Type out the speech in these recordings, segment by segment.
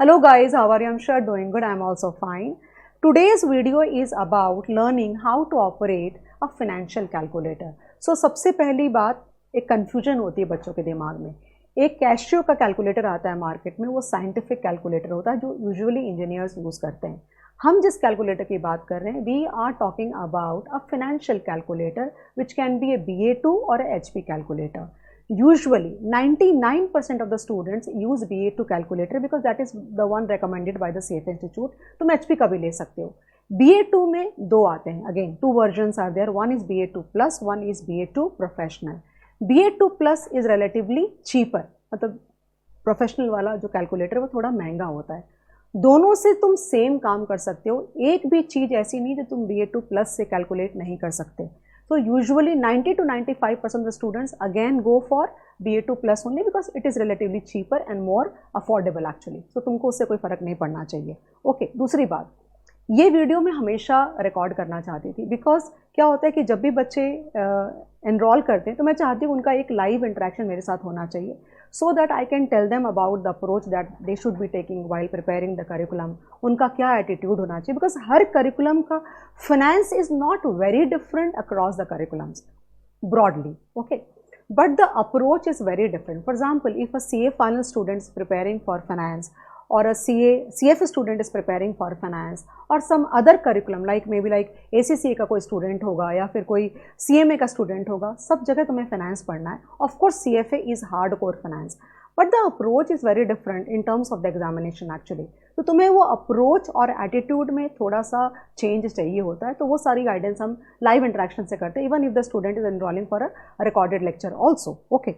Hello guys, how are you? I'm sure doing good. I'm also fine. Today's video is about learning how to operate a financial calculator. So सबसे पहली बात, एक confusion होती है बच्चों के दिमाग में. एक कैशियो का कैलकुलेटर आता है मार्केट में, वो साइंटिफिक कैलकुलेटर होता है जो यूजुअली इंजीनियर्स यूज़ करते हैं. हम जिस कैलकुलेटर की बात कर रहे हैं, we are talking about a financial calculator which can be a BA2 और HP calculator. Usually 99% of the students use BA2 calculator because that is the one recommended by the CFA Institute. तुम HP का भी ले सकते हो. BA2 में दो आते हैं. Again, two versions are there. One is BA2 plus, one is BA2 professional. BA2 plus is relatively cheaper. मतलब प्रोफेशनल वाला जो कैलकुलेटर वो थोड़ा महंगा होता है. दोनों से तुम सेम काम कर सकते हो. एक भी चीज़ ऐसी नहीं जो तुम BA2 plus से कैलकुलेट नहीं कर सकते. So usually 90 to 95% of the students again go for BA2 plus only because it is relatively cheaper and more affordable actually. So तुमको उससे कोई फ़र्क नहीं पड़ना चाहिए. Okay, दूसरी बात, ये वीडियो मैं हमेशा रिकॉर्ड करना चाहती थी बिकॉज क्या होता है कि जब भी बच्चे एनरोल करते हैं तो मैं चाहती हूँ उनका एक लाइव इंटरेक्शन मेरे साथ होना चाहिए so that I can tell them about the approach that they should be taking while preparing the curriculum. उनका क्या एटीट्यूड होना चाहिए बिकॉज हर करिकुलम का finance is not very different across the curriculums broadly, okay, but the approach is very different. For example, if a CA final student is preparing for finance or a CFA student is preparing for finance or some other curriculum like maybe like ACCA का कोई student होगा या फिर कोई CMA का student होगा, सब जगह तुम्हें finance पढ़ना है. Of course CFA is hardcore finance, but the approach is very different in terms of the examination actually. तो तुम्हें वो अप्रोच और एटीट्यूड में थोड़ा सा चेंज चाहिए होता है. तो वो सारी गाइडेंस हम लाइव इंटरेक्शन से करते हैं even if the student is enrolling for a recorded lecture also. Okay,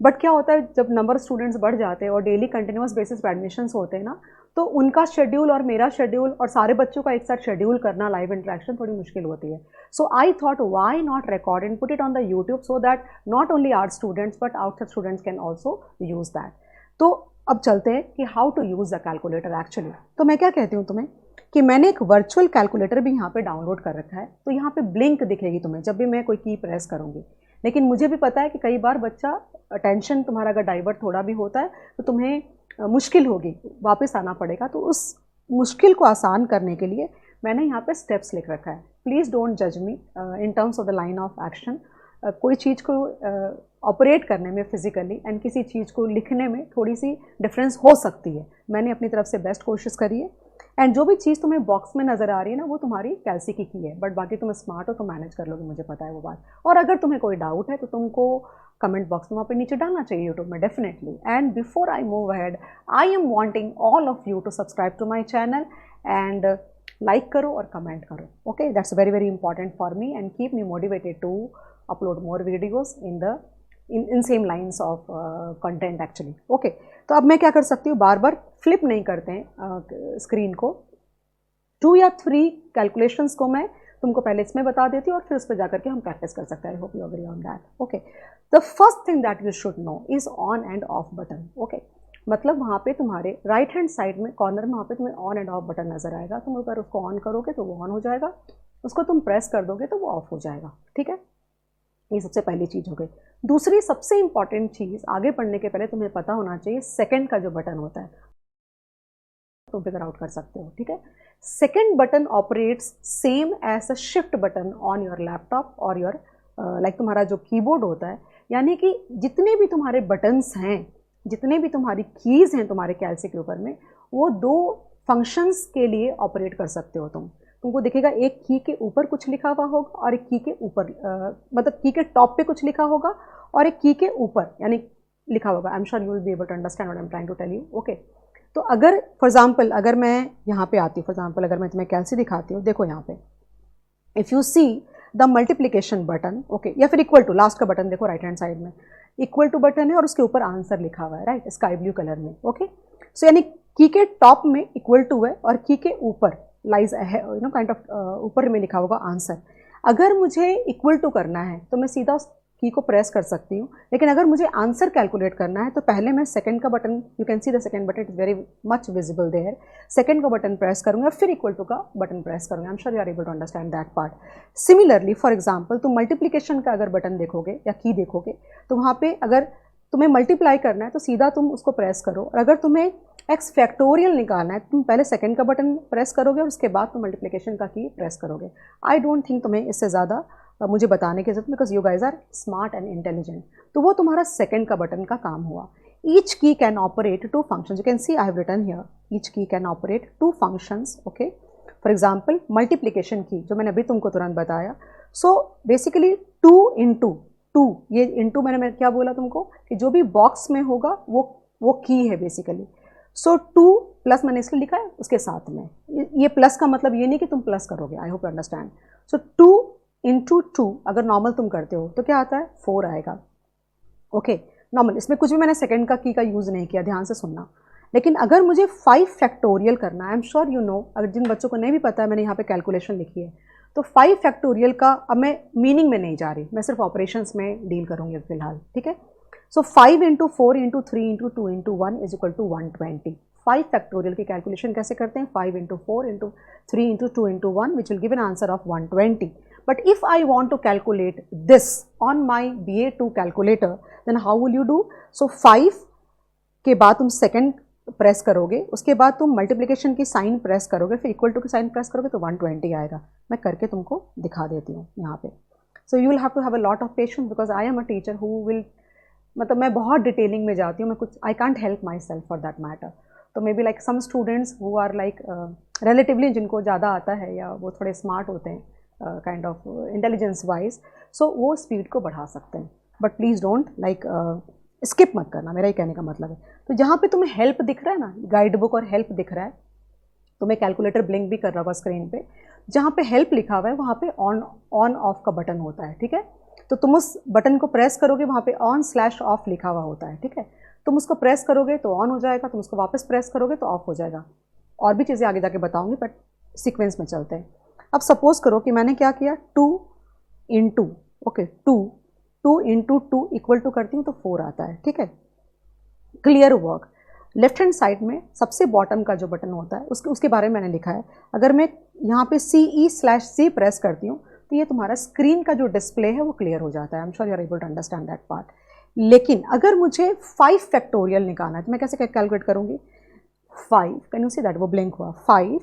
but क्या होता है जब नंबर स्टूडेंट्स बढ़ जाते हैं और डेली कंटिन्यूस बेसिस पे एडमिशन्स होते हैं ना, तो उनका शेड्यूल और मेरा शेड्यूल और सारे बच्चों का एक साथ शेड्यूल करना लाइव इंटरेक्शन थोड़ी मुश्किल होती है. So I thought why not record and put it on the YouTube so that not only our students but outside students can also use that. तो अब चलते हैं कि how to use the calculator actually. तो मैं क्या कहती हूँ तुम्हें कि मैंने एक वर्चुअल कैलकुलेटर भी यहाँ पे डाउनलोड कर रखा है. तो यहाँ पे ब्लिंक दिखेगी तुम्हें जब भी मैं कोई की प्रेस करूँगी. लेकिन मुझे भी पता है कि कई बार बच्चा अटेंशन तुम्हारा अगर डाइवर्ट थोड़ा भी होता है तो तुम्हें मुश्किल होगी, वापस आना पड़ेगा. तो उस मुश्किल को आसान करने के लिए मैंने यहाँ पे स्टेप्स लिख रखा है. प्लीज़ डोंट जज me in terms of the line of action. कोई चीज़ को ऑपरेट करने में फिजिकली एंड किसी चीज़ को लिखने में थोड़ी सी डिफरेंस हो सकती है. मैंने अपनी तरफ से बेस्ट कोशिश करी है एंड जो भी चीज़ तुम्हें बॉक्स में नज़र आ रही है ना वो तुम्हारी कैलसी की है, बट बाकी तुम स्मार्ट हो तो मैनेज कर लोगे, मुझे पता है वो बात. और अगर तुम्हें कोई डाउट है तो तुमको कमेंट बॉक्स में वहाँ पे नीचे डालना चाहिए यूट्यूब में definitely. And before I move ahead I am wanting all of you to subscribe to my channel and like करो और कमेंट करो. Okay, that's very very important for me and keep me motivated to upload more videos in same lines of content actually. Okay, तो अब मैं क्या कर सकती हूँ, बार बार फ्लिप नहीं करते हैं स्क्रीन को. 2 या 3 कैलकुलेशंस को मैं तुमको पहले इसमें बता देती हूँ और फिर उस पर जाकर के हम प्रैक्टिस कर सकते हैं. I hope you agree on that. Okay, the first thing that you should know is on and off button. Okay, मतलब वहाँ पे तुम्हारे राइट हैंड साइड में कॉर्नर में वहाँ पे तुम्हें ऑन एंड ऑफ बटन नजर आएगा. तुम अगर उसको ऑन करोगे तो वो ऑन हो जाएगा, उसको तुम प्रेस कर दोगे तो वो ऑफ हो जाएगा. ठीक है, ये सबसे पहली चीज़ हो गई. दूसरी सबसे इंपॉर्टेंट चीज़, आगे बढ़ने के पहले तुम्हें पता होना चाहिए सेकंड का जो बटन होता है तुम फिगर आउट कर सकते हो. ठीक है, second button operates same as a shift button on your laptop और योर लाइक तुम्हारा जो कीबोर्ड होता है. यानी कि जितने भी तुम्हारे बटन्स हैं, जितने भी तुम्हारी कीज़ हैं तुम्हारे कैलसी के ऊपर में, वो 2 फंक्शंस के लिए ऑपरेट कर सकते हो तुम. तुमको दिखेगा एक की के ऊपर कुछ लिखा हुआ होगा और एक की के ऊपर मतलब की के टॉप पे कुछ लिखा होगा और एक की के ऊपर यानी लिखा होगा. I am sure you will be able to understand what I am trying to tell you. Okay, तो अगर फॉर एग्जांपल अगर मैं यहाँ पे आती हूँ, फॉर एग्जांपल अगर मैं तुम्हें कैलसी दिखाती हूँ, देखो यहाँ पे if you see the multiplication button, okay, या फिर इक्वल टू, लास्ट का बटन देखो राइट हैंड साइड में इक्वल टू बटन है और उसके ऊपर आंसर लिखा हुआ है, राइट, स्काई ब्लू कलर में. ओके, सो यानी की के टॉप में इक्वल टू है और की के ऊपर लाइज काइंड ऑफ ऊपर में लिखा होगा आंसर. अगर मुझे इक्वल टू करना है तो मैं सीधा उस की को प्रेस कर सकती हूँ, लेकिन अगर मुझे आंसर कैलकुलेट करना है तो पहले मैं सेकंड का button, you can see the second button is very much visible there, second का बटन प्रेस करूँगा फिर इक्वल टू का बटन प्रेस करूँगा. I am sure you are able to understand that part. Similarly for example तुम multiplication का अगर button देखोगे या की देखोगे तो वहाँ पे अगर तुम्हें मल्टीप्लाई करना है तो सीधा तुम उसको प्रेस करो, और अगर तुम्हें एक्स फैक्टोरियल निकालना है तुम पहले सेकंड का बटन प्रेस करोगे और उसके बाद तुम मल्टीप्लिकेशन का की प्रेस करोगे। आई डोंट थिंक तुम्हें इससे ज़्यादा मुझे बताने की जरूरत, because you guys are smart and intelligent. तो वो तुम्हारा सेकंड का बटन का काम हुआ। Each key can operate two functions, you can see I have written here, each key can operate two functions. Okay, for example multiplication की जो मैंने अभी तुमको तुरंत बताया। सो बेसिकली 2 इंटू 2, ये इंटू मैंने क्या बोला तुमको कि जो भी बॉक्स में होगा वो की है बेसिकली। सो 2 प्लस मैंने इसलिए लिखा है उसके साथ में, ये प्लस का मतलब ये नहीं कि तुम प्लस करोगे, आई hope you understand. So 2 into 2 अगर नॉर्मल तुम करते हो तो क्या आता है 4 आएगा। ओके नॉर्मल, इसमें कुछ भी मैंने सेकंड का की का यूज़ नहीं किया, ध्यान से सुनना। लेकिन अगर मुझे 5 फैक्टोरियल करना है, I am sure you know, अगर जिन बच्चों को नहीं भी पता है मैंने यहाँ पे कैलकुलेशन लिखी है, तो 5 फैक्टोरियल का अब मैं मीनिंग में नहीं जा रही, मैं सिर्फ ऑपरेशंस में डील करूँगी फिलहाल, ठीक है। So 5 into 4 into 3 into 2 into 1 is equal to 120। 5 factorial की कैलकुलेशन कैसे करते हैं, 5 into 4 into 3 into 2 into 1 which will give an answer of 120। But if I want to calculate this on my BA2 calculator, then how will you do? So 5 के बाद तुम second press करोगे, उसके बाद तुम मल्टीप्लिकेशन की साइन प्रेस करोगे, फिर इक्वल टू की साइन प्रेस करोगे तो 120 आएगा। मैं करके तुमको दिखा देती हूँ यहाँ पे। So you will have to have a lot of patience because I am a teacher who will, मतलब मैं बहुत डिटेलिंग में जाती हूँ, मैं कुछ I can't help my self for that matter. तो may be like some students who are like relatively जिनको ज़्यादा आता है या वो थोड़े स्मार्ट होते हैं काइंड ऑफ इंटेलिजेंस वाइज, सो वो स्पीड को बढ़ा सकते हैं, but please don't like skip मत करना, मेरा ही कहने का मतलब है। तो जहाँ पे तुम्हें हेल्प दिख रहा है ना, गाइड बुक और हेल्प दिख रहा है, तुम्हें कैलकुलेटर ब्लिंक भी कर रहा होगा स्क्रीन पे, जहाँ पे हेल्प लिखा हुआ है वहाँ पे ऑन ऑफ का बटन होता है, ठीक है। तो तुम उस बटन को प्रेस करोगे, वहाँ पे ऑन/ऑफ लिखा हुआ होता है, ठीक है। तुम उसको प्रेस करोगे तो ऑन हो जाएगा, तुम उसको वापस प्रेस करोगे तो ऑफ हो जाएगा। और भी चीज़ें आगे जाके बताऊँगी, बट सीक्वेंस में चलते हैं। अब सपोज करो कि मैंने क्या किया, 2 into, okay 2 into 2 equal to करती हूँ तो 4 आता है, ठीक है। Clear work. Left hand side में सबसे बॉटम का जो बटन होता है उसके बारे में मैंने लिखा है। अगर मैं यहाँ पे CE/C प्रेस करती हूँ तो ये तुम्हारा स्क्रीन का जो डिस्प्ले है वो क्लियर हो जाता है। I am sure you are able to understand that part. लेकिन अगर मुझे 5 फैक्टोरियल निकालना है तो मैं कैसे कैलकुलेट करूँगी, 5, कैन यू सी दैट, वो ब्लिंक हुआ, 5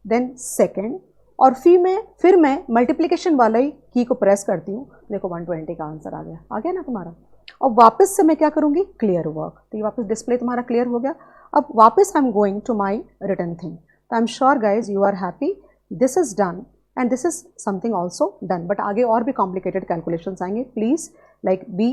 देन सेकेंड, और फिर मैं मल्टीप्लिकेशन वाला ही की को प्रेस करती हूँ, देखो 120 का आंसर आ गया ना तुम्हारा। और वापस से मैं क्या करूँगी, क्लियर वर्क, तो ये वापस डिस्प्ले तुम्हारा क्लियर हो गया। अब वापस I am going to my return thing. तो I am sure guys you are happy, this is done and this is something also done, but आगे और भी कॉम्प्लिकेटेड कैलकुलेशन आएंगे, please like be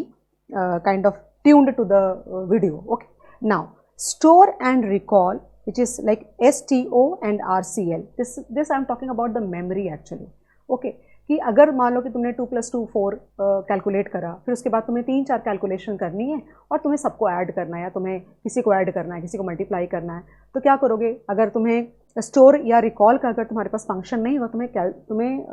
kind of tuned to the video. Okay, now store and recall, which is like STO and RCL. This I am talking about the memory actually. Okay, कि अगर मान लो कि तुमने 2 + 2 4 calculate करा, फिर उसके बाद तुम्हें 3-4 कैलकुलेशन करनी है और तुम्हें सबको ऐड करना है, या तुम्हें किसी को ऐड करना है, किसी को मल्टीप्लाई करना है, तो क्या करोगे, अगर तुम्हें स्टोर या रिकॉल का अगर तुम्हारे पास फंक्शन नहीं होगा, तुम्हें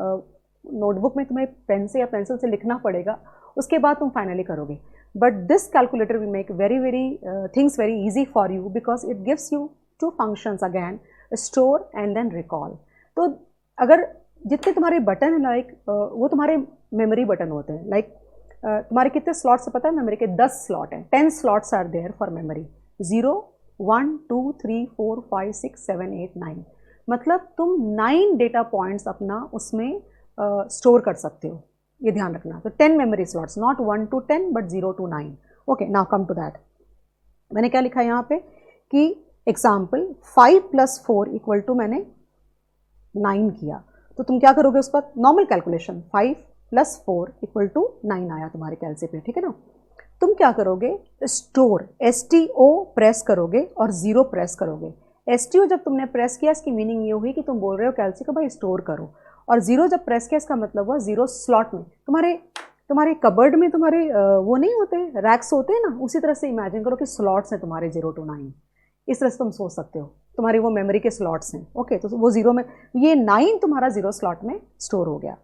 नोटबुक में तुम्हें पेन से या पेंसिल से लिखना पड़ेगा, उसके बाद तुम फाइनली करोगे। But this calculator will make very things very easy for you because it gives you 2 functions again, store and then recall. तो अगर जितने तुम्हारे बटन है लाइक वो तुम्हारे मेमोरी बटन होते हैं, लाइक तुम्हारे कितने स्लॉट्स पता है, मेमोरी के 10 स्लॉट हैं, 10 slots are there for memory, 0 1 2 3 4 5 6 7 8 9, मतलब तुम 9 डेटा पॉइंट्स अपना उसमें स्टोर कर सकते हो, ये ध्यान रखना। तो 10 memory slots, not 1 to 10 but 0 to 9। Okay, now come to that. मैंने क्या लिखा है यहाँ पे कि एग्जाम्पल 5 + 4 इक्वल टू मैंने 9 किया, तो तुम क्या करोगे, उस पर नॉर्मल कैलकुलेशन 5 + 4 इक्वल टू 9 आया तुम्हारे कैलसी पे, ठीक है ना। तुम क्या करोगे, स्टोर STO प्रेस करोगे और 0 प्रेस करोगे। STO जब तुमने प्रेस किया, इसकी मीनिंग ये हुई कि तुम बोल रहे हो कैलसी को भाई स्टोर करो, और 0 जब प्रेस किया इसका मतलब हुआ 0 स्लॉट में, तुम्हारे कबर्ड में तुम्हारे वो नहीं होते, रैक्स होते हैं ना, उसी तरह से इमेजिन करो कि स्लॉट्स हैं तुम्हारे 0 to 9, इस तरह से तुम सोच सकते हो, तुम्हारी वो मेमोरी के स्लॉट्स हैं। ओके, तो वो 0 में, ये 9 तुम्हारा 0 स्लॉट में स्टोर हो गया।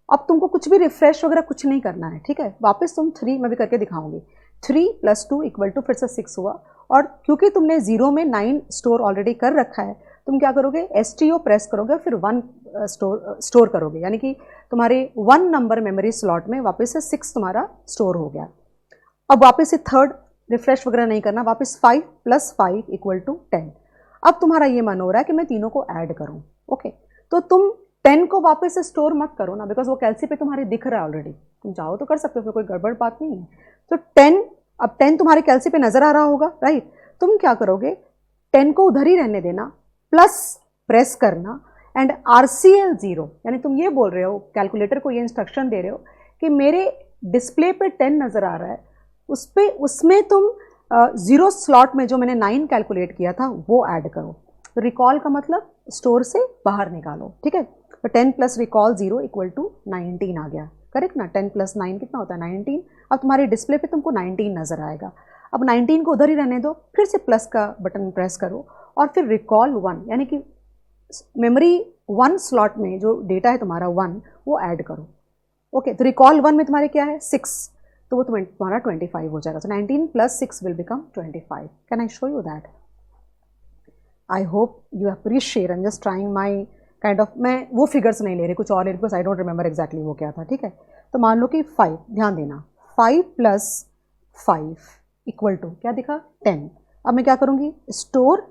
अब तुमको कुछ भी रिफ्रेश वगैरह कुछ नहीं करना है, ठीक है। वापस तुम 3, मैं भी करके दिखाऊंगी, 3 + 2 इक्वल टू फिर से 6 हुआ, और क्योंकि तुमने 0 में 9 स्टोर ऑलरेडी कर रखा है, तुम क्या करोगे, STO प्रेस करोगे, फिर 1 स्टोर करोगे, यानी कि तुम्हारे 1 नंबर मेमोरी स्लॉट में वापस से 6 तुम्हारा स्टोर हो गया। अब वापस से थर्ड रिफ्रेश वगैरह नहीं करना, वापस 5 + 5 = 10। अब तुम्हारा ये मन हो रहा है कि मैं तीनों को ऐड करूं, ओके। तो तुम 10 को वापस से स्टोर मत करो ना, बिकॉज वो कैलसी पे तुम्हारे दिख रहा है ऑलरेडी, तुम चाहो तो कर सकते हो, फिर कोई गड़बड़ बात नहीं है। तो 10, अब 10 तुम्हारे कैलसी पे नजर आ रहा होगा, राइट। तुम क्या करोगे, 10 को उधर ही रहने देना, प्लस प्रेस करना एंड RCL 0, यानी तुम ये बोल रहे हो, कैलकुलेटर को ये इंस्ट्रक्शन दे रहे हो कि मेरे डिस्प्ले पे 10 नजर आ रहा है, उसमें तुम 0 स्लॉट में जो मैंने 9 कैलकुलेट किया था वो ऐड करो। तो रिकॉल का मतलब स्टोर से बाहर निकालो, ठीक है। तो 10 + रिकॉल 0 = 19 आ गया, करेक्ट ना। 10 + 9 कितना होता है, 19। अब तुम्हारे डिस्प्ले पे तुमको 19 नजर आएगा। अब 19 को उधर ही रहने दो, फिर से प्लस का बटन प्रेस करो और फिर रिकॉल 1, यानी कि मेमोरी 1 स्लॉट में जो डेटा है तुम्हारा 1 वो ऐड करो, ओके। तो रिकॉल 1 में तुम्हारे क्या है 6, तो वो तुम्हारा 25 हो जाएगा। तो 19 + 6 will become 25। Can I show you that? I hope you appreciate, I am just trying my kind of, मैं वो फिगर्स नहीं ले रही, कुछ और ले रही, because I don't remember exactly वो क्या था, ठीक है। तो मान लो कि 5, ध्यान देना, 5 + 5 = क्या दिखा 10। अब मैं क्या करूँगी, स्टोर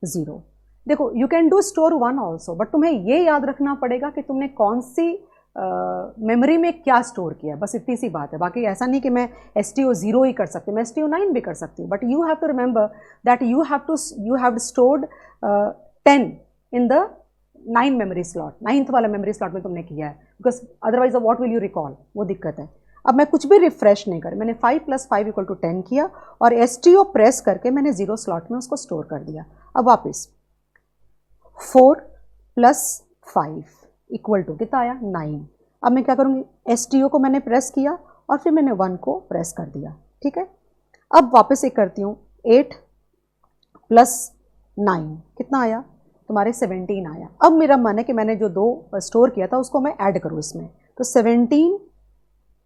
0। देखो you can do store 1 also, but तुम्हें ये याद रखना पड़ेगा कि तुमने कौन सी मेमोरी में क्या स्टोर किया, बस इतनी सी बात है। बाकी ऐसा नहीं कि मैं STO 0 ही कर सकती हूँ, मैं STO 9 भी कर सकती हूँ, but you have to remember that you have stored 10 in the 9 memory slot, 9th वाला मेमोरी स्लॉट में तुमने किया है, because otherwise what will you recall, वो दिक्कत है। अब मैं कुछ भी रिफ्रेश नहीं कर, मैंने 5 + 5 = 10 किया और STO प्रेस करके मैंने 0 स्लॉट में उसको स्टोर कर दिया। अब वापस 4 + 5 = कितना आया 9। अब मैं क्या करूँगी, STO को मैंने प्रेस किया और फिर मैंने 1 को प्रेस कर दिया, ठीक है। अब वापस एक करती हूँ, 8 + 9 कितना आया तुम्हारे 17 आया। अब मेरा मन है कि मैंने जो 2 स्टोर किया था उसको मैं ऐड करूँ इसमें, तो 17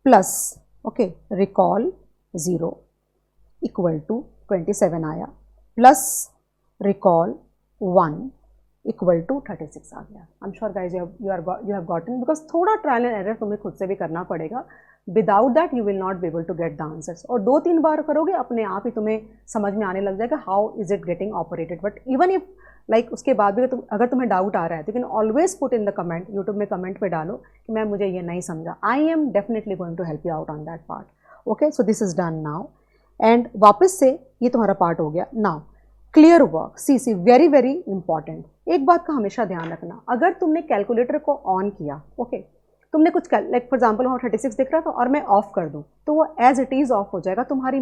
प्लस ओके रिकॉल 0 = 27 आया, प्लस रिकॉल 1 = 36 आ गया। I am sure guys you have gotten, because थोड़ा ट्रायल एंड एरर तुम्हें खुद से भी करना पड़ेगा, without that you will not be able to get the answers. और 2-3 बार करोगे अपने आप ही तुम्हें समझ में आने लग जाएगा how is it getting operated. But even if like उसके बाद भी अगर तुम्हें डाउट आ रहा है तो you can always put in the comment, YouTube में कमेंट पे डालो कि मैम मुझे ये नहीं समझा, I am definitely going to help you out on that part. Okay, so this is done now and वापस से ये तुम्हारा पार्ट हो गया। Now clear work, see very very important. एक बात का हमेशा ध्यान रखना, अगर तुमने कैलकुलेटर को ऑन किया, ओके तुमने कुछ लाइक फॉर एग्जाम्पल वहाँ 36 दिख रहा था और मैं ऑफ कर दूँ तो वो एज इट इज़ ऑफ हो जाएगा, तुम्हारी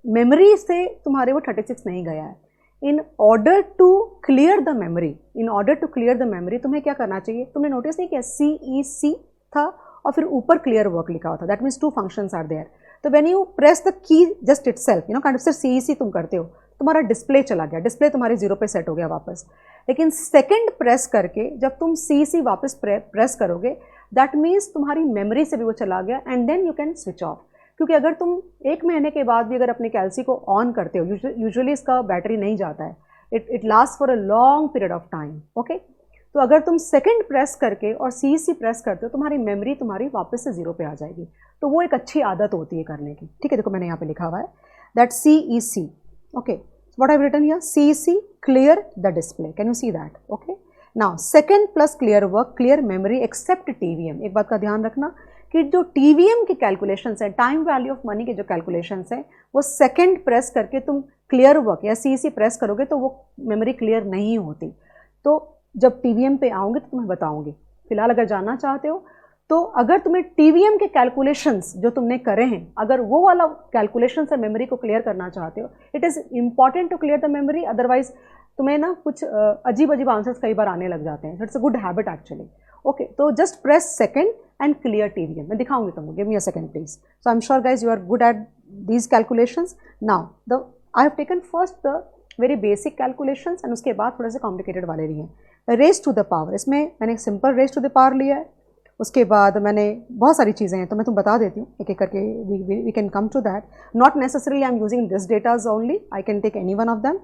मेमोरी से तुम्हारे वो 36 नहीं गया है। In order to clear the memory तुम्हें क्या करना चाहिए, तुमने नोटिस नहीं किया CEC था और फिर ऊपर क्लियर वर्क लिखा हुआ था, that means 2 functions are there. तो when you press the key just itself, you know kind of सिर्फ CEC तुम करते हो, तुम्हारा डिस्प्ले चला गया, डिस्प्ले तुम्हारी 0 पे सेट हो गया वापस। लेकिन सेकंड प्रेस करके जब तुम CEC वापस प्रेस करोगे दैट मीन्स तुम्हारी मेमोरी से भी वो चला गया and then you can switch off. क्योंकि अगर तुम 1 महीने के बाद भी अगर अपने कैलसी को ऑन करते हो, यूजुअली इसका बैटरी नहीं जाता है, it last for a long period of time. Okay, तो अगर तुम सेकंड प्रेस करके और CEC प्रेस करते हो तुम्हारी मेमोरी तुम्हारी वापस से 0 पे आ जाएगी। तो वो एक अच्छी आदत होती है करने की, ठीक है। देखो मैंने यहाँ पे लिखा हुआ है that CEC, okay what I've written here, CEC clear the display, can you see that? Okay, now second plus clear work, clear memory except TVM। एक बात का ध्यान रखना कि जो TVM की कैलकुलेशंस है, टाइम वैल्यू ऑफ मनी के जो कैलकुलेशंस है, वो सेकंड प्रेस करके तुम क्लियर वर्क या CEC प्रेस करोगे तो वो मेमोरी क्लियर नहीं होती। तो जब TVM पे आऊँगी तो तुम्हें बताऊँगी। फिलहाल अगर जानना चाहते हो तो अगर तुम्हें TVM के कैलकुलेशंस जो तुमने करे हैं, अगर वो वाला कैलकुलेशन से मेमोरी को क्लियर करना चाहते हो, it is important to clear the memory, otherwise तुम्हें ना कुछ अजीब अजीब आंसर्स कई बार आने लग जाते हैं। It's a good habit actually. Okay, तो just press second and clear TVM। मैं दिखाऊंगी तुमको, give me a second please. So I am sure guys you are good at these calculations. Now I have taken first the very basic calculations and उसके बाद थोड़े से complicated वाले लिए हैं। रेज टू द पावर, इसमें मैंने simple raised to the power लिया है, उसके बाद मैंने बहुत सारी चीज़ें हैं तो मैं तुम बता देती हूँ एक एक करके, we can come to that. Not necessarily I am using this datas only, I can take any one of them.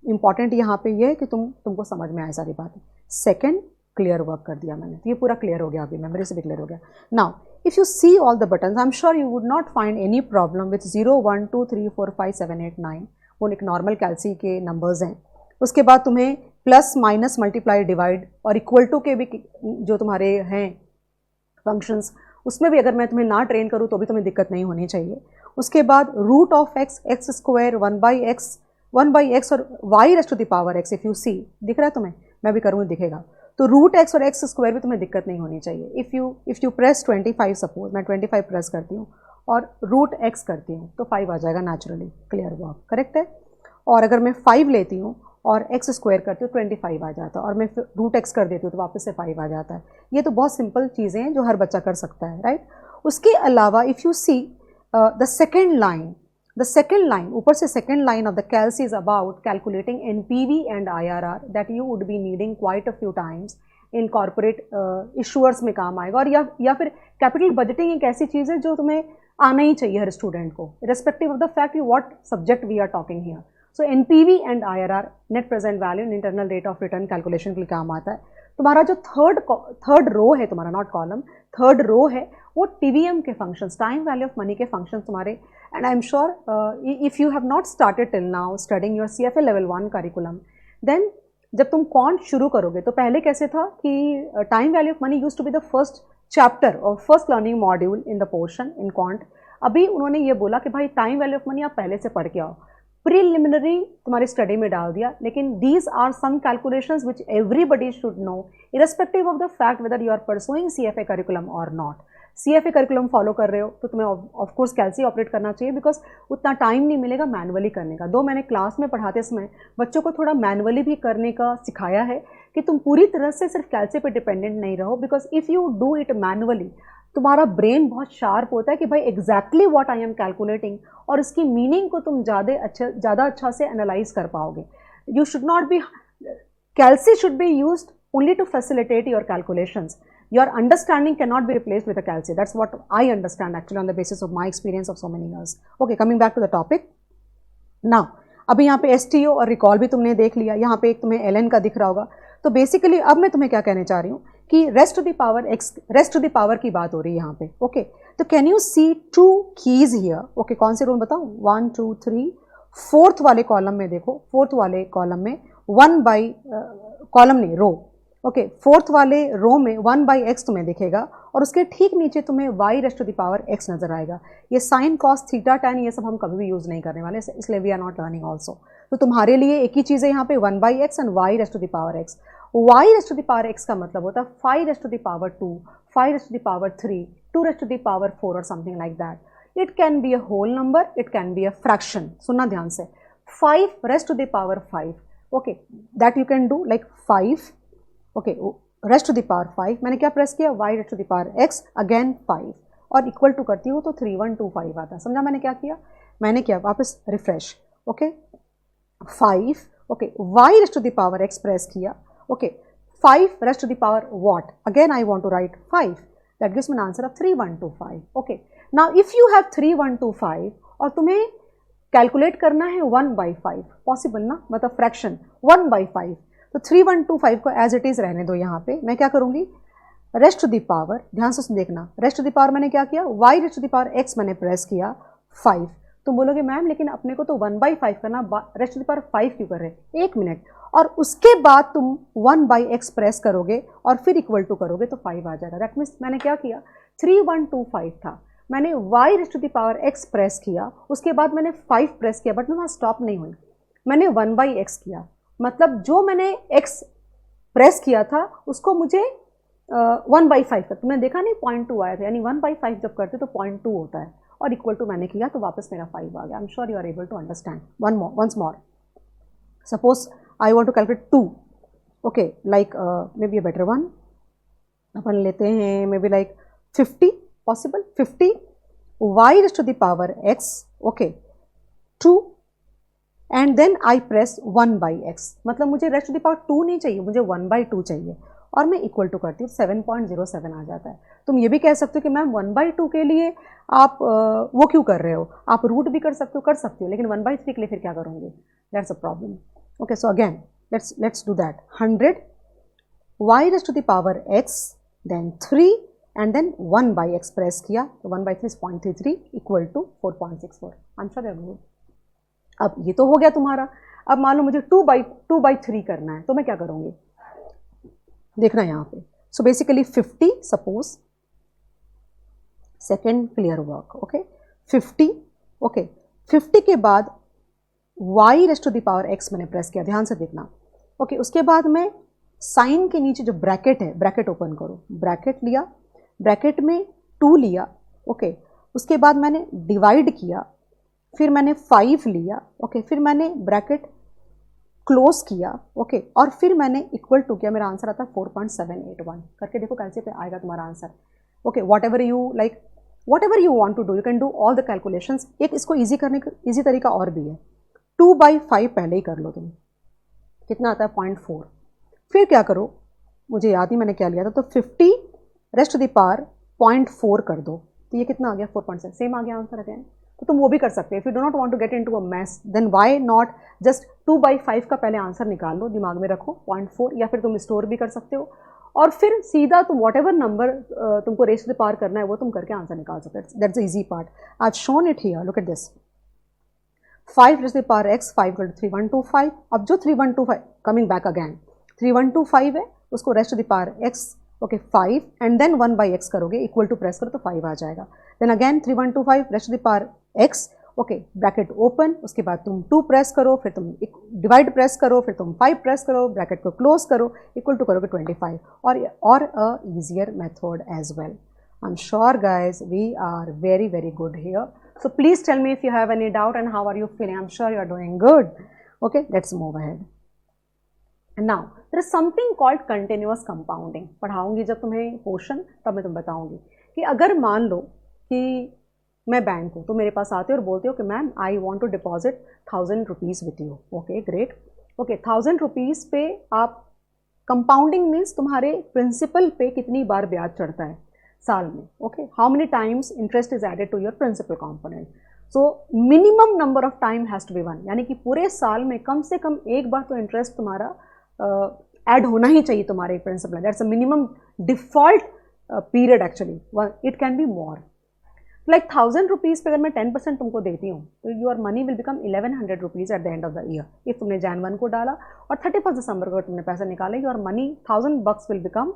Important यहाँ पे ये है कि तुमको समझ में आए सारी बातें। सेकंड क्लियर वर्क कर दिया मैंने, तो ये पूरा क्लियर हो गया, अभी मेमोरी से भी क्लियर हो गया। Now if you see all the buttons, I'm sure you would not find any problem with 0, 1, 2, 3, 4, 5, 7, 8, 9. वो एक नॉर्मल कैलसी के नंबर्स हैं. उसके बाद तुम्हें प्लस माइनस मल्टीप्लाई डिवाइड और इक्वल टू के भी जो तुम्हारे हैं फंक्शंस, उसमें भी अगर मैं तुम्हें ना ट्रेन करूँ तो भी तुम्हें दिक्कत नहीं होनी चाहिए. उसके बाद root of x, x square, 1/x और y raised to the power x. If you see, दिख रहा है तुम्हें, मैं भी करूँगी दिखेगा. तो रूट एक्स और एक्स स्क्वायर भी तुम्हें दिक्कत नहीं होनी चाहिए. इफ़ यू प्रेस 25, सपोज मैं 25 प्रेस करती हूँ और रूट एक्स करती हूँ तो 5 आ जाएगा नेचुरली. क्लियर हुआ, करेक्ट है. और अगर मैं 5 लेती हूँ और एक्स स्क्वायर करती हूँ 25 आ जाता है, और मैं रूट एक्स कर देती हूँ तो वापस से 5 आ जाता है. ये तो बहुत सिंपल चीज़ें हैं जो हर बच्चा कर सकता है, राइट. उसके अलावा if you see the second line, ऊपर से second line of the calci is about calculating NPV and IRR that you would be needing quite a few times in corporate issuers में काम आएगा. और या फिर कैपिटल बजटिंग एक ऐसी चीज़ है जो तुम्हें आना ही चाहिए हर स्टूडेंट को, respective of the fact what subject we are talking here. So NPV and IRR, net present value and internal rate of return calculation के लिए काम आता है. तुम्हारा जो थर्ड रो है, तुम्हारा नॉट कॉलम, थर्ड रो है, वो TVM के functions, time value of money के फंक्शंस तुम्हारे. And I am sure if you have not started till now studying your CFA level 1 curriculum, देन जब तुम क्वांट शुरू करोगे तो पहले कैसे था कि time value of money used to be the first chapter और first learning module in the portion in quant. अभी उन्होंने ये बोला कि भाई टाइम वैल्यू ऑफ मनी आप पहले से पढ़ के आओ, प्रीलिमिनरी तुम्हारी स्टडी में डाल दिया. लेकिन these are some calculations which everybody should know irrespective of the fact whether you are pursuing CFA curriculum और नॉट. CFA करिकुलम फॉलो कर रहे हो तो तुम्हें ऑफ कोर्स कैलसी ऑपरेट करना चाहिए, बिकॉज उतना टाइम नहीं मिलेगा मैनुअली करने का. दो मैंने क्लास में पढ़ाते समय बच्चों को थोड़ा मैनुअली भी करने का सिखाया है कि तुम पूरी तरह से सिर्फ कैलसी पे डिपेंडेंट नहीं रहो, because if you do it manually तुम्हारा ब्रेन बहुत शार्प होता है कि भाई exactly what I am calculating, और इसकी मीनिंग को तुम ज़्यादा अच्छा से एनालाइज कर पाओगे. You should not be, calci should be used only to facilitate your calculations. Your understanding cannot be replaced with a calci. That's what I understand actually on the basis of my experience of so many years. Okay, coming back to the topic. Now, अभी यहाँ पे STO और recall भी तुमने देख लिया. यहाँ पे एक तुम्हें LN का दिख रहा होगा. तो बेसिकली अब मैं तुम्हें क्या कहने चाह रही हूँ कि raised to the power x, raised to the power की बात हो रही है यहाँ पे. ओके, तो can you see 2 keys here. Okay, कौन से रोल बताऊँ? 1, 2, 3, फोर्थ वाले कॉलम में देखो, फोर्थ वाले कॉलम में 1 बाई कॉलम नहीं, रो. ओके, फोर्थ वाले रो में 1/x तुम्हें दिखेगा और उसके ठीक नीचे तुम्हें y raised to the power x नजर आएगा. ये साइन कॉस थीटा टैन ये सब हम कभी भी यूज़ नहीं करने वाले, इसलिए we are not learning also. तो तुम्हारे लिए एक ही चीज़ है यहाँ पे 1/x and y raised to the power x. y raised to the power x का मतलब होता है 5 raised to the power 2, 5 raised to the power 3, 2 raised to the power 4 और something like that. It can be a whole number, it can be a fraction. सुनना ध्यान से, 5 raised to the power 5. Okay, that you can do like 5. Okay, raised to the power 5, मैंने क्या press किया? y raised to the power x again 5 और equal to करती हूँ तो 3125 आता है. समझा मैंने क्या किया? मैंने क्या वापस refresh. Okay, 5. Okay, y raised to the power x press किया. Okay, 5 raised to the power what? Again I want to write 5. That gives me an answer of 3125. Okay, now if you have 3125 और तुम्हें calculate करना है 1/5, possible ना, मतलब fraction 1/5, तो 3125 को as it is रहने दो. यहाँ पे मैं क्या करूँगी? रेस्ट टू द पावर, ध्यान से देखना, रेस्ट टू द पावर मैंने क्या किया? y raised to the power x मैंने प्रेस किया 5. तुम बोलोगे मैम लेकिन अपने को तो 1/5 करना, रेस्ट टू द पावर 5 क्यों कर रहे? एक मिनट. और उसके बाद तुम 1/x प्रेस करोगे और फिर इक्वल टू करोगे तो 5 आ जाएगा. दैट मीन्स मैंने क्या किया? 3125 था, मैंने y raised to the power x press किया, उसके बाद मैंने 5 प्रेस किया, बट मैं वहाँ स्टॉप नहीं हुई, मैंने 1/x किया. मतलब जो मैंने x प्रेस किया था उसको मुझे 1/5 कर, तुमने देखा नहीं 0.2 आया था, यानी 1/5 जब करते तो 0.2 होता है और इक्वल टू मैंने किया तो वापस मेरा 5 आ गया. I am sure you are able to understand. Once more, suppose I want to calculate 2. Okay, like maybe a better one, अपन लेते हैं maybe like 50, possible 50 y raised to the power x. Okay, 2 and then I press 1/x. मतलब मुझे rest to the power 2 नहीं चाहिए, मुझे 1/2 चाहिए और मैं इक्वल टू करती हूँ 7.07 आ जाता है. तुम ये भी कह सकते हो कि मैम 1/2 के लिए आप वो क्यों कर रहे हो? आप रूट भी कर सकते हो, लेकिन 1/3 के लिए फिर क्या करोगे? That's a problem. Okay, so again let's do that. 100 y raised to the power x, then 3 and then 1 by x press किया तो 1 by 3 is 0.33 equal to 4.64। Answer है वो। अब ये तो हो गया तुम्हारा। अब मान लो मुझे 2 बाई 3 करना है, तो मैं क्या करूँगी, देखना यहाँ पे। So basically 50 suppose, second clear work, okay 50, okay 50 के बाद y raised to the power x मैंने प्रेस किया, ध्यान से देखना, ओके उसके बाद मैं साइन के नीचे जो ब्रैकेट है, ब्रैकेट ओपन करो, ब्रैकेट लिया, ब्रैकेट में 2 लिया, ओके उसके बाद मैंने डिवाइड किया, फिर मैंने 5 लिया, ओके फिर मैंने ब्रैकेट क्लोज किया, ओके और फिर मैंने इक्वल टू किया, मेरा आंसर आता है 4.781। करके देखो कैसे पे आएगा तुम्हारा answer. Okay whatever you like, whatever you want to do, you can do all the calculations. एक इसको ईजी करने का ईजी तरीका और भी है, 2 बाई 5 पहले ही कर लो तुम, कितना आता है 0.4। फिर क्या करो, मुझे याद नहीं मैंने क्या लिया था, तो 50 रेस्ट टू द पावर 0.4 कर दो, तो ये कितना आ गया 4.7, सेम आ गया आंसर अगेन। तो तुम वो भी कर सकते हो। If you do not want to get into a mess, then why not just 2 by 5 का पहले आंसर निकाल लो, दिमाग में रखो 0.4, या फिर तुम स्टोर भी कर सकते हो और फिर सीधा तुम वॉट एवर नंबर तुमको रेस्ट टू द पावर करना है वो तुम करके आंसर निकाल सकते हो। That's the easy part. I have shown it here, look at this, 5 raised to the power x, 5 कर 3125। अब जो 3125 कमिंग बैक अगैन 3125 है, उसको raised to the power x, okay 5 and then 1 by x करोगे, equal to press करो तो 5 आ जाएगा। Then again 3125 raised to the power x, okay bracket open, उसके बाद तुम 2 प्रेस करो, फिर तुम डिवाइड प्रेस करो, फिर तुम 5 प्रेस करो, ब्रैकेट को क्लोज करो, इक्वल टू करोगे 25 और a easier method as well. I am sure guys we are very very good here. So please tell me if you have any doubt and how are you feeling. I'm sure you are doing good. Okay, let's move ahead. And now there is something called continuous compounding. पढ़ाऊंगी जब तुम्हें portion, तब मैं तुम्हें बताऊंगी कि अगर मान लो कि मैं बैंक हूँ, तो मेरे पास आते हो और बोलते हो कि ma'am I want to deposit 1000 rupees with you. Okay great, okay 1000 rupees पे आप, कंपाउंडिंग मीन्स तुम्हारे प्रिंसिपल पे कितनी बार ब्याज चढ़ता है साल में। Okay how many times interest is added to your principal component. So minimum number of time has to be 1, यानी कि पूरे साल में कम से कम एक बार तो इंटरेस्ट तुम्हारा ऐड होना ही चाहिए तुम्हारे principal. That's a minimum default period actually, it can be more. Like 1000 rupees पे अगर मैं 10% तुमको देती हूँ तो your money will become 1100 rupees at the end of the year. If तुमने Jan 1 को डाला और 31 दिसंबर को तुमने पैसा निकाले, your money 1000 bucks will become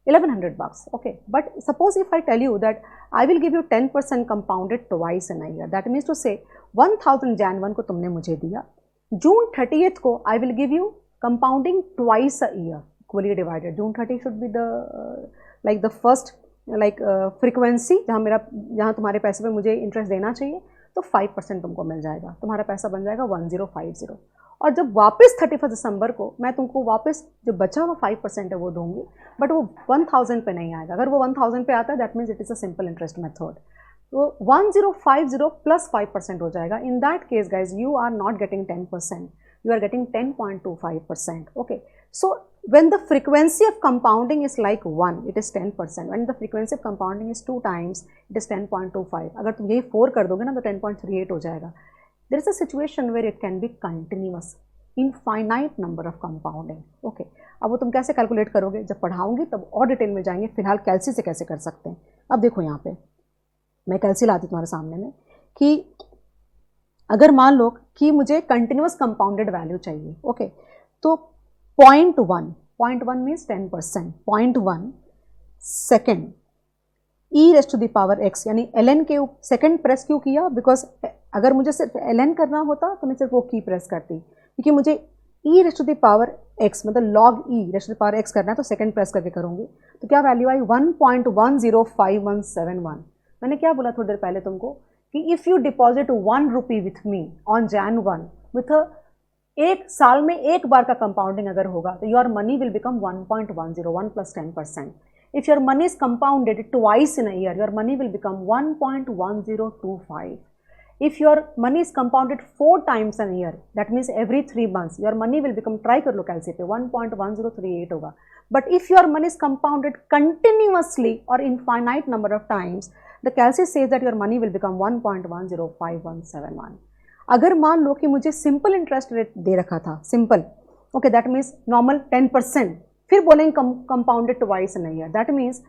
1100 bucks. Okay, but suppose if I tell you that I will give you 10% compounded twice in a year, that means to say 1000 Jan 1 को तुमने मुझे दिया, June 30th को I will give you compounding twice a year, equally divided. June 30 should be the like the first like frequency जहाँ तुम्हारे पैसे पे मुझे इंटरेस्ट देना चाहिए, तो 5% तुमको मिल जाएगा, तुम्हारा पैसा बन जाएगा 1050। और जब वापस 31 दिसंबर को मैं तुमको वापस जो बचा हुआ 5% है वो दूंगी, बट वो 1000 पे नहीं आएगा। अगर वो 1000 पे आता है that means it is a simple interest method, तो 1050 प्लस 5% हो जाएगा। In that case guys you are not getting 10%, you are getting 10.25%. Okay, so when the frequency of compounding is like 1, it is 10%. When the frequency of compounding is 2 times, it is 10.25. अगर तुम यही 4 कर दोगे ना तो 10.38 हो जाएगा। There is a situation where it can be continuous, infinite number of compounding. Okay, अब वो तुम कैसे कैलकुलेट करोगे, जब पढ़ाऊंगी तब और डिटेल में जाएंगे। फिलहाल कैलसी से कैसे कर सकते हैं। अब देखो यहाँ पे मैं कैलसी लाती तुम्हारे सामने में कि अगर मान लो कि मुझे कंटिन्यूस कंपाउंडेड वैल्यू चाहिए, ओके तो 0.1 means 10%, 0.1 second e raised to the power x, यानी ln के सेकेंड प्रेस क्यों किया, बिकॉज अगर मुझे सिर्फ ln करना होता तो मैं सिर्फ वो की प्रेस करती, क्योंकि मुझे e raised to the power x मतलब log e raised to the power x करना है तो सेकेंड प्रेस करके करूँगी। तो क्या वैल्यू आई 1.105171। मैंने क्या बोला थोड़ी देर पहले तुमको कि if you deposit 1 rupee with me on Jan 1 with एक साल में एक बार का कंपाउंडिंग अगर होगा तो your money will become 1.101 plus 10%. If your money is compounded twice in a year, your money will become 1.1025. If your money is compounded 4 times in a year, that means every 3 months, your money will become, try कर लो कैलसी पे, 1.1038 होगा. But if your money is compounded continuously or infinite number of times, the calci says that your money will become 1.105171. अगर मान लो कि मुझे simple interest rate दे रखा था, simple, okay, that means normal 10%, फिर बोलेंगे compounded twice in a year, that means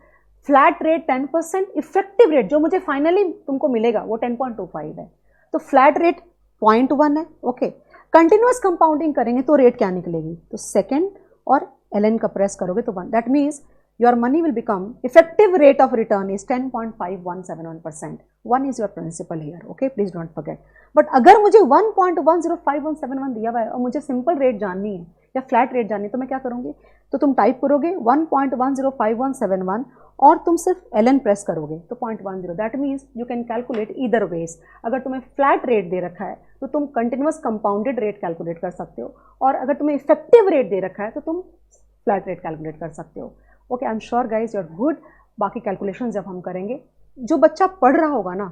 flat rate 10%, effective rate जो मुझे फाइनली तुमको मिलेगा वो 10.25 है, तो फ्लैट रेट 0.1 है। ओके, कंटिन्यूअस कंपाउंडिंग करेंगे तो रेट क्या निकलेगी, तो सेकेंड और ln का प्रेस करोगे तो 1, that means your money will become effective rate of return is 10.5171%. 1 is your principal here, okay, please don't forget. But अगर मुझे 1.105171 दिया हुआ है और मुझे सिंपल रेट जाननी है या फ्लैट रेट जाननी है तो मैं क्या करूँगी, तो तुम टाइप करोगे 1.105171 और तुम सिर्फ ln प्रेस करोगे तो 0.10, that means you can calculate either ways. अगर तुम्हें फ्लैट रेट दे रखा है तो तुम कंटिन्यूस कंपाउंडेड रेट कैलकुलेट कर सकते हो, और अगर तुम्हें इफेक्टिव रेट दे रखा है तो तुम फ्लैट रेट कैलकुलेट कर सकते हो। Okay, I am sure guys you are good. बाकी कैलकुलेशन जब हम करेंगे, जो बच्चा पढ़ रहा होगा ना,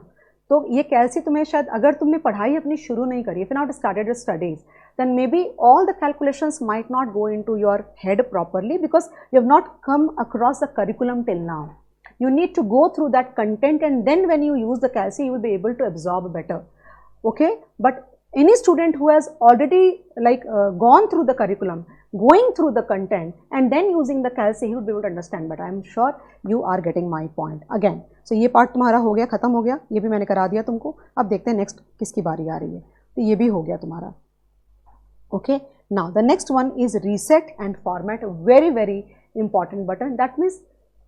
तो ये कैसे तुम्हें शायद, अगर तुमने पढ़ाई अपनी शुरू नहीं करी, if not started your studies, then maybe all the calculations might not go into your head properly because you have not come across the curriculum till now. You need to go through that content, and then when you use the calci you will be able to absorb better. Okay, but any student who has already gone through the curriculum, going through the content and then using the calci, he would be able to understand better. I am sure you are getting my point again. So ये part तुम्हारा हो गया, खत्म हो गया, ये भी मैंने करा दिया तुमको। अब देखते हैं नेक्स्ट किसकी बारी आ रही है, तो ये भी हो गया तुम्हारा। Okay, now the next one is reset and format, very very important button. That means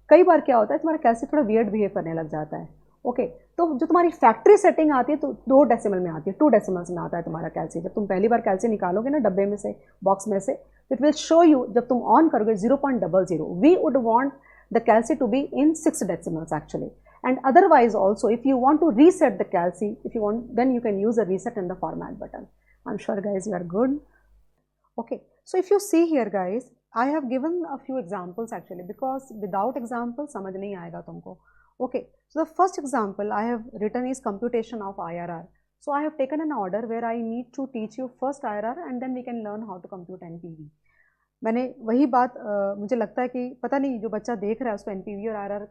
कई बार क्या होता है, तुम्हारा कैसे थोड़ा वियर्ड बिहेव करने लग जाता है। ओके, तो जो तुम्हारी फैक्ट्री सेटिंग आती है तो 2 डेसिमल में आती है, 2 डेसिमल्स में आता है तुम्हारा कैल्सी। जब तुम पहली बार कैल्सी निकालोगे ना डब्बे में से, बॉक्स में से, इट विल शो यू, जब तुम ऑन करोगे 0.00, we would want the calci to be in 6 decimals actually, and otherwise also if you want to reset the calci, if you want, then you can use a reset and the format button. I'm sure guys you are good. Okay, so if you see here guys, I have given a few examples actually because without example समझ नहीं आएगा तुमको। Okay, so the first example I have written is computation of IRR. So I have taken an order where I need to teach you first IRR and then we can learn how to compute NPV. मैंने वही बात मुझे लगता है कि पता नहीं जो बच्चा देख रहा है उसको NPV और IRR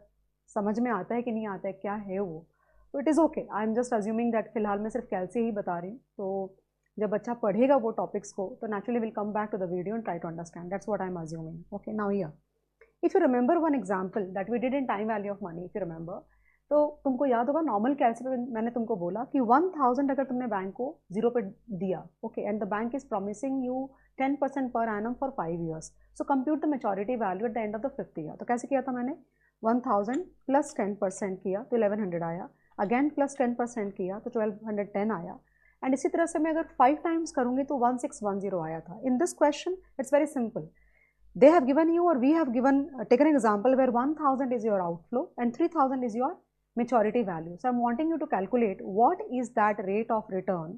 समझ में आता है कि नहीं आता है, क्या है वो, तो it is okay. I am just assuming that फिलहाल मैं सिर्फ कैल्सी ही बता रही हूँ, तो जब बच्चा पढ़ेगा वो टॉपिक्स को तो naturally will come back to the video and try to understand, that's what I am assuming. Okay, now here if you remember one example that we did in time value of money, if you remember, तो तुमको याद होगा normal कैल्सी पे मैंने तुमको बोला कि 1000 अगर तुमने बैंक को 0 पे दिया, okay, and the bank is promising you 10% per annum for 5 years, so compute the maturity value eight the end of the 5th year। तो कैसे किया था मैंने, 1000 प्लस 10% किया तो 1100 आया, अगेन प्लस 10% किया तो 1210 आया, एंड इसी तरह से मैं अगर 5 टाइम्स करूँगी तो 1610 आया था। In this question it's very simple, they have given you or we have taken an example where 1000 is your outflow and 3000 is your maturity value. So I'm wanting you to calculate what is that rate of return,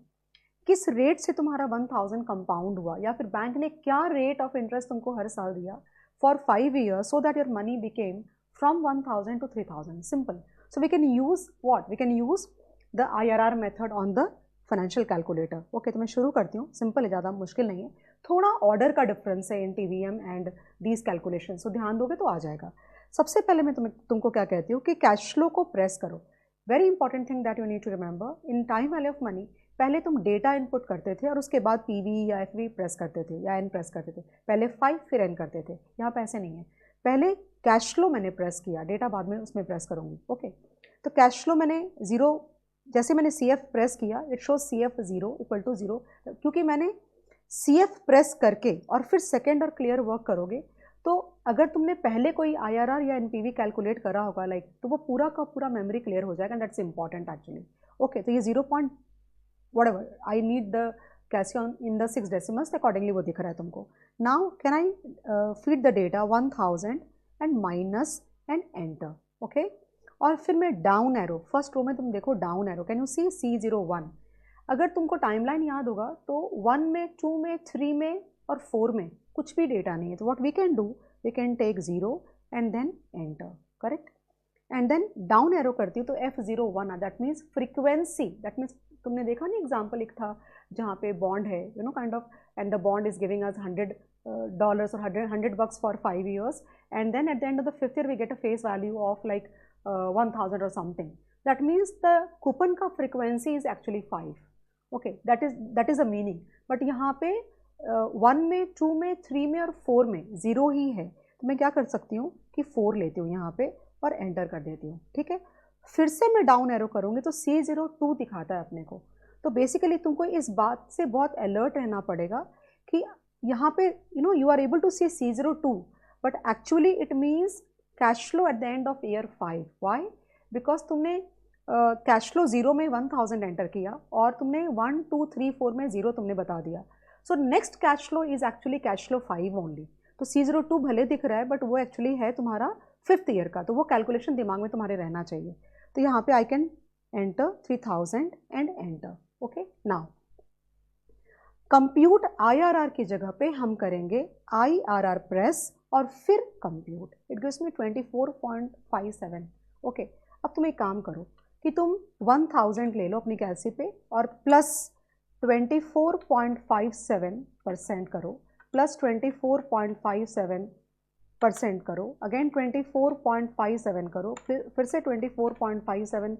किस rate से तुम्हारा 1000 compound हुआ, या फिर bank ने क्या rate of interest तुमको हर साल दिया for 5 years so that your money became from 1000 to 3000. Simple. So we can use what? We can use the IRR method on the financial calculator. Okay, तो मैं शुरू करती हूँ, सिंपल है, ज़्यादा मुश्किल नहीं है, थोड़ा ऑर्डर का डिफरेंस है इन TVM एंड दीज कैलकुलेशन, सो ध्यान दोगे तो आ जाएगा। सबसे पहले मैं तुमको क्या कहती हूँ कि कैश फ्लो को प्रेस करो। Very important thing that you need to remember, in time value of money पहले तुम डेटा इनपुट करते थे और उसके बाद PV या FV प्रेस करते थे या N प्रेस करते थे, पहले 5 फिर N करते थे। यहाँ पे ऐसे नहीं है, पहले कैश फ्लो मैंने प्रेस किया, डेटा बाद में उसमें प्रेस करूँगी। ओके, तो कैश फ्लो मैंने 0, जैसे मैंने CF प्रेस किया it show CF 0 equal to 0, क्योंकि मैंने CF प्रेस करके और फिर सेकेंड और क्लियर वर्क करोगे तो अगर तुमने पहले कोई IRR या NPV कैलकुलेट करा होगा तो वो पूरा का पूरा मेमोरी क्लियर हो जाएगा, दैट्स इंपॉर्टेंट एक्चुअली। ओके, तो ये 0 point whatever I need the calcium in the 6 decimals, accordingly वो दिख रहा है तुमको। Now can I feed the data 1000 and minus and enter. Okay, और फिर मैं डाउन एरो, फर्स्ट रो में तुम देखो down arrow, can you see C01। अगर तुमको टाइमलाइन याद होगा तो 1 में 2 में 3 में और 4 में कुछ भी डेटा नहीं है, तो what we can do, we can take 0 and then enter, correct, and then down arrow करती हूँ तो F01, that means frequency, that means तुमने देखा नहीं एग्जाम्पल एक था जहाँ पे बॉन्ड है, you know kind of, and the bond is giving us $100 or $100 for 5 years, and then at the end of the 5th year we get a face value of 1000 or something. That means the coupon का frequency is actually 5. Okay, that is a meaning. But यहाँ पे 1 में 2 में 3 में और 4 में 0 ही है, तो मैं क्या कर सकती हूँ कि 4 लेती हूँ यहाँ पे और एंटर कर देती हूँ, ठीक है। फिर से मैं डाउन एरो करूँगी तो C02 दिखाता है अपने को। तो बेसिकली तुमको इस बात से बहुत अलर्ट रहना पड़ेगा कि यहाँ पे you are able to see C02 but actually it means cash flow at the end of year 5। Why? Because तुमने कैश फ्लो 0 में 1000 एंटर किया और तुमने 1 2 3 4 में 0 तुमने बता दिया। So next cash flow is actually cash flow 5 only. तो C02 भले दिख रहा है बट वो एक्चुअली है तुम्हारा 5th ईयर का, तो वो कैलकुलेशन दिमाग में तुम्हारे रहना चाहिए। तो यहाँ पे I can enter 3000 and enter. Okay, now compute IRR की जगह पे हम करेंगे IRR प्रेस और फिर compute. It gives me 24.57। Okay, अब तुम एक काम करो कि तुम 1000 ले लो अपनी कैलसी पे और प्लस 24.57% करो, प्लस 24.57% करो, अगेन 24.57 करो, फिर से 24.57।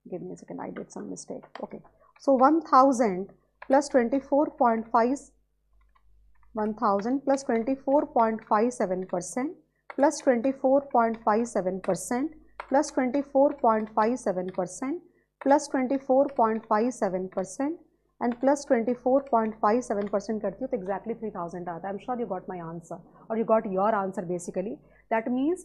Give me a second, I did some mistake. Okay, so 1000 plus 24.5 1000 plus 24.57% plus 24.57% plus 24.57% plus 24.57% and plus 24.57% करती हूँ तो exactly 3000 आता है। I'm sure you got my answer or you got your answer basically. That means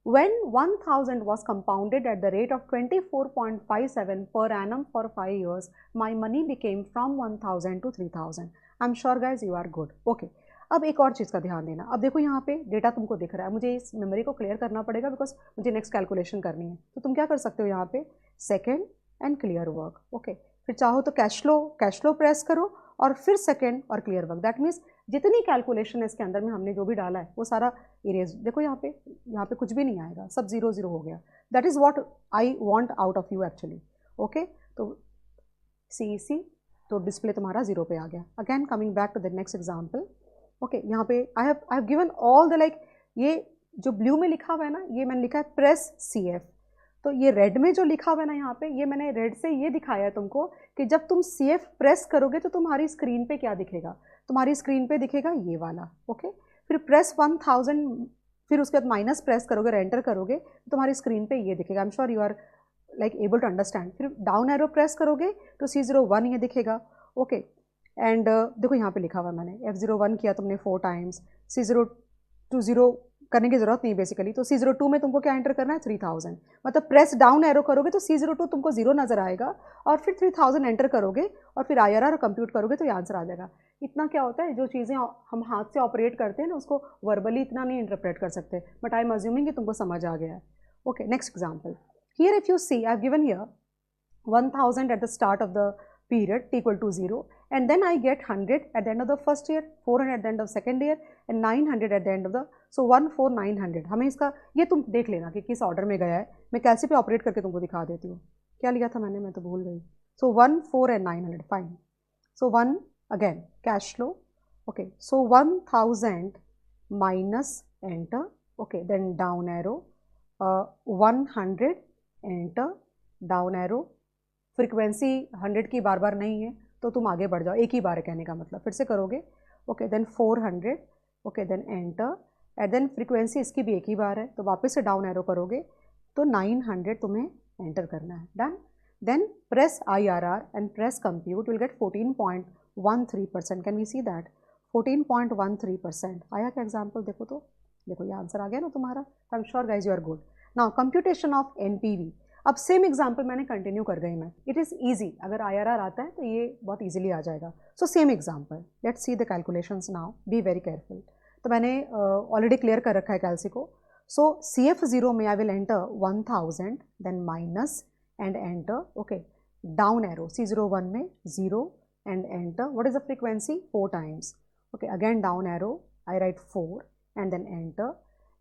when 1000 was compounded at the rate of 24.57 per annum for 5 years, my money became from 1000 to 3000. I'm sure guys you are good. Okay. अब एक और चीज़ का ध्यान देना। अब देखो यहाँ पे डेटा तुमको दिख रहा है, मुझे इस मेमोरी को क्लियर करना पड़ेगा बिकॉज मुझे नेक्स्ट कैलकुलेशन करनी है। तो तुम क्या कर सकते हो यहाँ पे, second and clear work. Okay, फिर चाहो तो कैश फ्लो प्रेस करो और फिर सेकेंड और क्लियर वर्क। दैट मीन्स जितनी कैलकुलेशन है इसके अंदर में हमने जो भी डाला है वो सारा इरेज। देखो यहाँ पे कुछ भी नहीं आएगा, सब 0 0 हो गया। That is what I want out of you actually. Okay, तो CEC तो डिस्प्ले तुम्हारा 0 पे आ गया। Again coming back to the next example. Okay, यहाँ पे I have given all the like, ये जो ब्लू में लिखा हुआ है ना, ये मैंने लिखा है प्रेस CF। तो ये रेड में जो लिखा हुआ है ना यहाँ पे, ये मैंने रेड से ये दिखाया है तुमको कि जब तुम CF प्रेस करोगे तो तुम्हारी स्क्रीन पे क्या दिखेगा, तुम्हारी स्क्रीन पे दिखेगा ये वाला। ओके, फिर प्रेस 1000, फिर उसके बाद माइनस प्रेस करोगे, एंटर करोगे तो तुम्हारी स्क्रीन पे ये दिखेगा। I am sure you are like able to understand. फिर डाउन एरो प्रेस करोगे तो C01 ये दिखेगा। ओके, एंड देखो यहाँ पे लिखा हुआ मैंने F01 किया तुमने 4 टाइम्स, C020 करने की जरूरत नहीं बेसिकली। तो C02 में तुमको क्या एंटर करना है, 3000। मतलब प्रेस डाउन एरो करोगे तो C02 तुमको 0 नजर आएगा और फिर 3000 एंटर करोगे और फिर IRR कंप्यूट करोगे तो ये आंसर आ जाएगा। इतना क्या होता है, जो चीज़ें हम हाथ से ऑपरेट करते हैं ना उसको वर्बली इतना नहीं इंटरप्रेट कर सकते, बट आई एम अज्यूमिंग कि तुमको समझ आ गया है। Okay, next example. Here if you see I have given here 1000 at the start of the period t equal to 0 and then I get 100 at the end of the first year, 400 at the end of second year and 900 at the end of the, so 14900। हमें इसका ये तुम देख लेना कि किस order में गया है। मैं कैसे पे ऑपरेट करके तुमको दिखा देती हूँ। क्या लिया था मैंने, मैं तो भूल गई। So 1 4 and 900 fine. So 1 again cash flow. Okay, so 1000 minus enter. Okay, then down arrow 100 enter, down arrow. Frequency 100 की बार बार नहीं है तो तुम आगे बढ़ जाओ, एक ही बार है कहने का मतलब, फिर से करोगे। Okay, then 400। Okay, then enter and then frequency इसकी भी एक ही बार है तो वापस से डाउन एरो करोगे तो 900 तुम्हें एंटर करना है। Done. Then press IRR and press compute, will get 14.13%। Can we see that 14.13% आया क्या एग्जाम्पल? देखो तो, देखो ये आंसर आ गया ना तुम्हारा। I am sure guys you are good. Now computation of NPV। अब सेम एग्जाम्पल मैंने कंटिन्यू कर गई मैं। इट इज़ ईजी, अगर IRR आता है तो ये बहुत ईजिली आ जाएगा। So same example, let's see the calculations now, be very careful. तो मैंने ऑलरेडी क्लियर कर रखा है कैलसी को। सो CF0 में I will enter 1000 then minus and enter. Okay, down arrow C01 में 0 and enter. What is the frequency? 4 times. Okay, again down arrow I write 4 and then enter.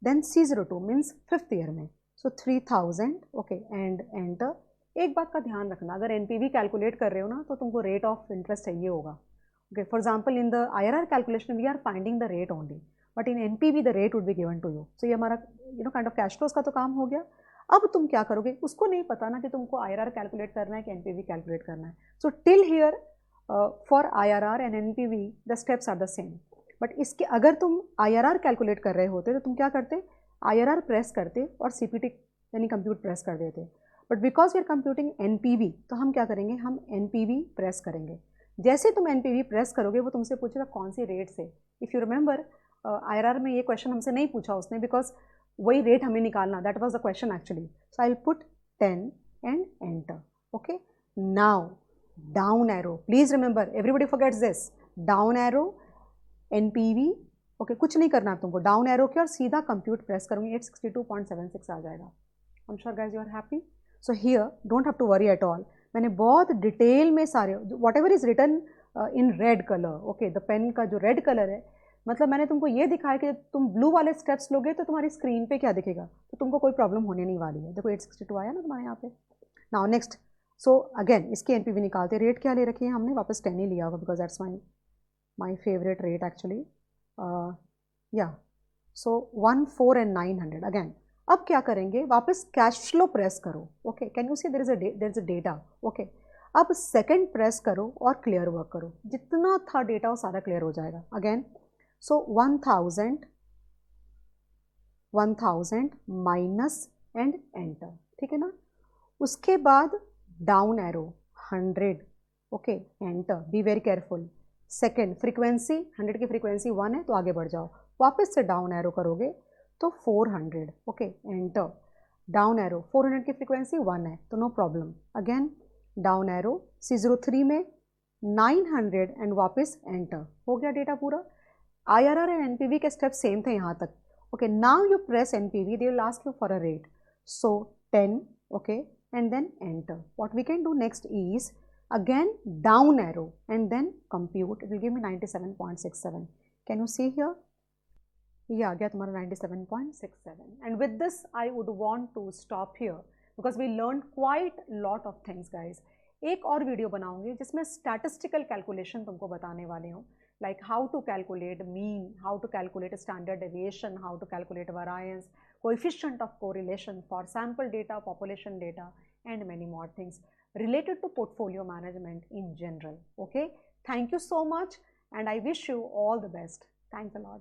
Then C02 means 5th year में, so 3000। Okay, and enter. एक बात का ध्यान रखना, अगर NPV calculate कर रहे हो ना तो तुमको रेट ऑफ इंटरेस्ट चाहिए होगा। Okay, for example in the IRR calculation we are finding the rate only, but in NPV the rate would be given to you. So ये हमारा काइंड ऑफ कैश फ्लोज का तो काम हो गया। अब तुम क्या करोगे, उसको नहीं पता ना कि तुमको IRR कैलकुलेट करना है कि NPV कैलकुलेट करना है। So till here for IRR and NPV the steps are the same, but इसके अगर तुम IRR कैलकुलेट कर रहे होते तो तुम क्या करते, IRR प्रेस करते और CPT यानी कंप्यूट प्रेस कर देते, but because we are computing NPV, तो हम क्या करेंगे, हम NPV प्रेस करेंगे। जैसे तुम NPV प्रेस करोगे वो तुमसे पूछेगा कौन सी रेट से। इफ़ यू रिमेंबर IRR में ये क्वेश्चन हमसे नहीं पूछा उसने, बिकॉज वही रेट हमें निकालना, that was the question actually. So I will put 10 and enter. Okay, now down arrow, please remember everybody forgets this, down arrow NPV। Okay, कुछ नहीं करना तुमको, डाउन एरो के और सीधा कंप्यूट प्रेस करूंगी, 862.76 आ जाएगा। I am sure guys you are happy. So here don't have to worry at all, मैंने बहुत डिटेल में सारे whatever is written in red colour, okay, the pen का जो रेड कलर है, मतलब मैंने तुमको ये दिखाया कि तुम ब्लू वाले स्टेप्स लोगे तो तुम्हारी स्क्रीन पे क्या दिखेगा, तो तुमको कोई प्रॉब्लम होने नहीं वाली है। देखो 862 आया ना तुम्हारे यहाँ पे। नाउ नेक्स्ट, सो अगेन इसकी NPV निकालते, रेट क्या ले रखी है हमने, वापस 10 ही लिया होगा because that's my favourite rate actually, या सो 1, 4 एंड 900 अगेन। अब क्या करेंगे, वापस कैश फ्लो प्रेस करो। Okay, can you see there is a data. Okay, अब सेकंड प्रेस करो और क्लियर वर्क करो, जितना था डेटा वो सारा क्लियर हो जाएगा। Again so 1000 minus and enter, ठीक है ना। उसके बाद down arrow 100, okay, enter, be very careful. Second frequency, 100 की फ्रीक्वेंसी 1 है तो आगे बढ़ जाओ, वापस से डाउन एरो करोगे तो 400, ओके, एंटर, डाउन एरो 400 की फ्रीक्वेंसी 1 है तो no problem. Again down arrow C03 में 900 एंड वापस एंटर, हो गया डेटा पूरा। IRR एंड NPV के स्टेप सेम थे यहाँ तक। Okay, now you press NPV, they will ask you for a rate, so 10, okay, and then enter. What we can do next is again down arrow and then compute. It will give me 97.67. Can you see here? Yeah, get तुम्हारा 97.67. And with this, I would want to stop here because we learned quite lot of things, guys. एक और video बनाऊंगी जिसमें statistical calculation तुमको बताने वाले हूँ, like how to calculate mean, how to calculate standard deviation, how to calculate variance, coefficient of correlation for sample data, population data, and many more things related to portfolio management in general. Okay, thank you so much and I wish you all the best. Thanks a lot.